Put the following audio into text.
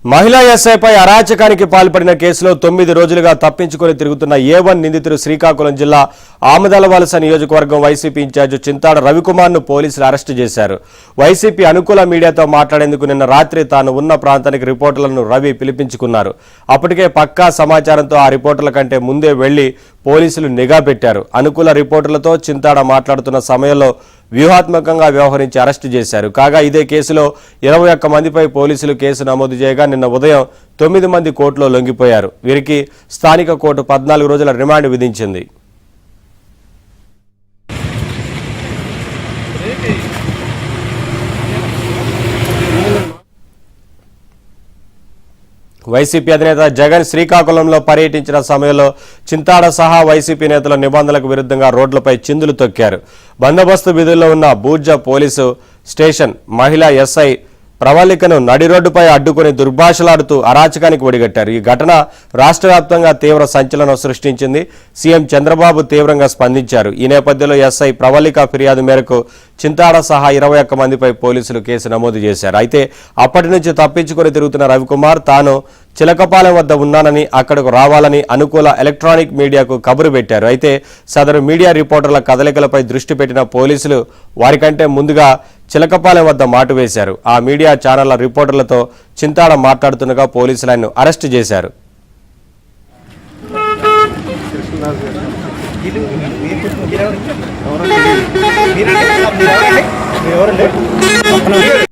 మహిళా ఎస్ఐపై అరాచకానికి పాల్పడిన కేసులో 9 రోజులుగా తప్పించుకొని తిరుగుతున్న A1 నిందితుడు శ్రీకాకుళం జిల్లా ఆమదలవలస నియోజకవర్గం వైసీపీ ఇన్ఛార్జ్ చింతాడ రవికుమార్ను పోలీసులు అరెస్టు చేశారు. వైసీపీ అనుకూల మీడియాతో మాట్లాడేందుకు నిన్న రాత్రి తాను ఉన్న ప్రాంతానికి రిపోర్టర్లను రవి పిలిపించుకున్నారు. అప్పటికే పక్కా సమాచారంతో ఆ రిపోర్టర్ల కంటే ముందే వెళ్లి పోలీసులు నిఘా పెట్టారు. అనుకూల రిపోర్టర్లతో చింతాడ మాట్లాడుతున్న సమయంలో వ్యూహాత్మకంగా వ్యవహరించి అరెస్టు చేశారు. కాగా ఇదే కేసులో 21 మందిపై పోలీసులు కేసు నమోదు చేయగా నిన్న ఉదయం 9 మంది కోర్టులో లొంగిపోయారు. వీరికి స్థానిక కోర్టు 14 రోజుల రిమాండ్ విధించింది. వైసీపీ అధినేత జగన్ శ్రీకాకుళంలో పర్యటించిన సమయంలో చింతాడ సహా వైసీపీ నేతల నిబంధనలకు విరుద్ధంగా రోడ్లపై చిందులు తొక్కారు. బందోబస్తు విధుల్లో ఉన్న బూర్జా పోలీసు స్టేషన్ మహిళా ఎస్ఐ ప్రవళికను నడి రోడ్డుపై అడ్డుకుని దుర్భాషలాడుతూ అరాచకానికి ఒడిగట్టారు. ఈ ఘటన రాష్ట్ర వ్యాప్తంగా తీవ్ర సంచలనం సృష్టించింది. సీఎం చంద్రబాబు తీవ్రంగా స్పందించారు. ఈ నేపథ్యంలో ఎస్ఐ ప్రవళిక ఫిర్యాదు మేరకు చింతాడ సహా 21 మందిపై పోలీసులు కేసు నమోదు చేశారు. అయితే అప్పటి నుంచి తప్పించుకొని తిరుగుతున్న రవికుమార్ తాను చిలకపాలెం వద్ద ఉన్నానని, అక్కడకు రావాలని అనుకూల ఎలక్ట్రానిక్ మీడియాకు కబురు పెట్టారు. అయితే సదరు మీడియా రిపోర్టర్ల కదలికలపై దృష్టి పెట్టిన పోలీసులు వారికంటే ముందుగా చిలకపాలెం వద్ద మాటు వేశారు. ఆ మీడియా ఛానళ్ల రిపోర్టర్లతో చింతాడ మాట్లాడుతుండగా పోలీసులు ఆయన్ను అరెస్టు చేశారు.